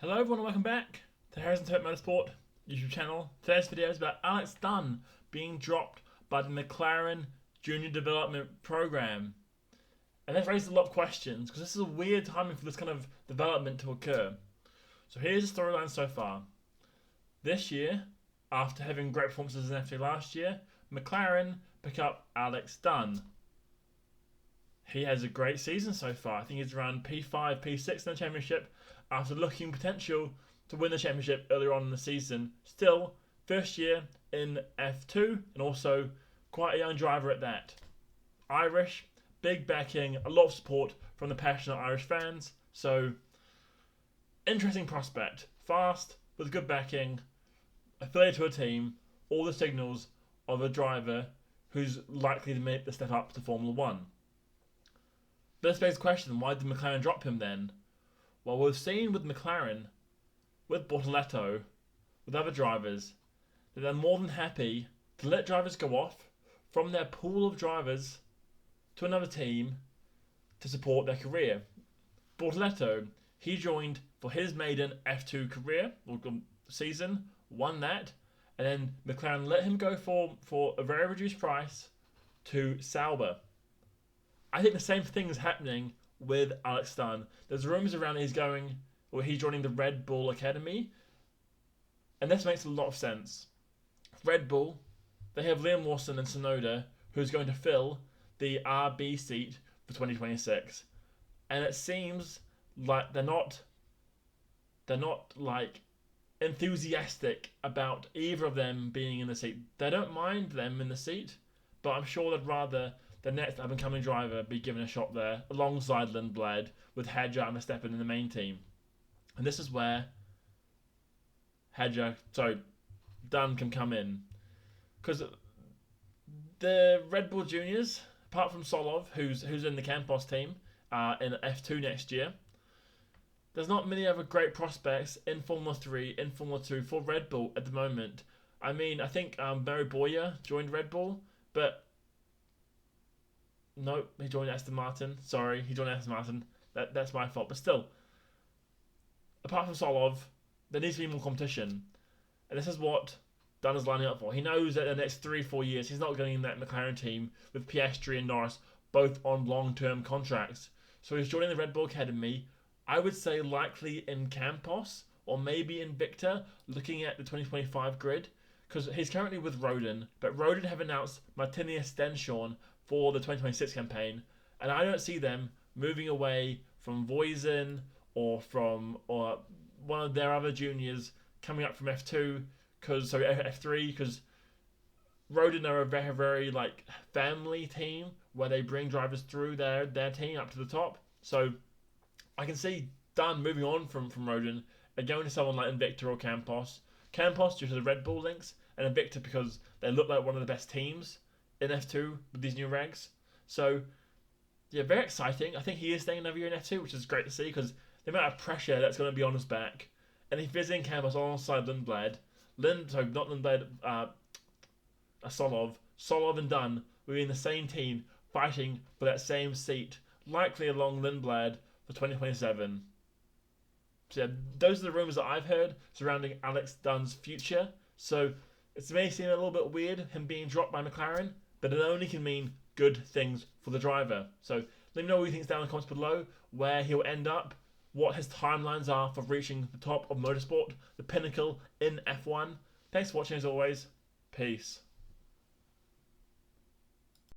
Hello everyone and welcome back to Harrison Tote Motorsport YouTube channel. Today's video is about Alex Dunne being dropped by the McLaren Junior Development Program. And that raises a lot of questions because this is a weird timing for this kind of development to occur. So here's the storyline so far. This year, after having great performances in F3 last year, McLaren pick up Alex Dunne. He has a great season so far. I think he's around P5, P6 in the championship after looking potential to win the championship earlier on in the season. Still, first year in F2 and also quite a young driver at that. Irish, big backing, a lot of support from the passionate Irish fans. So, interesting prospect. Fast, with good backing, affiliated to a team, all the signals of a driver who's likely to make the step up to Formula 1. But this begs the question, why did McLaren drop him then? Well, we've seen with McLaren, with Bortoleto, with other drivers, that they're more than happy to let drivers go off from their pool of drivers to another team to support their career. Bortoleto, he joined for his maiden F2 career, or season, won that, and then McLaren let him go for a very reduced price to Sauber. I think the same thing is happening with Alex Dunne. There's rumours around he's joining the Red Bull Academy, and this makes a lot of sense. Red Bull, they have Liam Lawson and Sonoda, who's going to fill the RB seat for 2026, and it seems like they're not like enthusiastic about either of them being in the seat. They don't mind them in the seat, but I'm sure they'd rather the next up-and-coming driver be given a shot there, alongside Lindblad, with Hadjar and Verstappen in the main team. And this is where Dunne can come in. Because the Red Bull Juniors, apart from Solov, who's in the Campos team, in F2 next year, there's not many other great prospects in Formula 3, in Formula 2 for Red Bull at the moment. I mean, I think Barry Boyer joined Red Bull, but no, he joined Aston Martin. Sorry, he joined Aston Martin. That's my fault. But still, apart from Solov, there needs to be more competition. And this is what Dunne is lining up for. He knows that the next 3-4 years, he's not going in that McLaren team with Piastri and Norris both on long-term contracts. So he's joining the Red Bull Academy. I would say likely in Campos or maybe in Victor, looking at the 2025 grid. Because he's currently with Rodin, but Rodin have announced Martinius Stenshorn for the 2026 campaign, and I don't see them moving away from Voisin or one of their other juniors coming up from F3, because Rodin are a very, very like family team where they bring drivers through their team up to the top. So I can see Dunne moving on from Rodin and going to someone like Invicta or Campos. Campos due to the Red Bull links, and Invicta because they look like one of the best teams in F2 with these new regs. So, yeah, very exciting. I think he is staying another year in F2, which is great to see because the amount of pressure that's going to be on his back. And if he's in Campos alongside Solov and Dunne will be in the same team fighting for that same seat, likely along Lindblad for 2027. So yeah, those are the rumours that I've heard surrounding Alex Dunne's future. So it may seem a little bit weird, him being dropped by McLaren, but it only can mean good things for the driver. So let me know what you think down in the comments below, where he'll end up, what his timelines are for reaching the top of motorsport, the pinnacle in F1. Thanks for watching as always. Peace.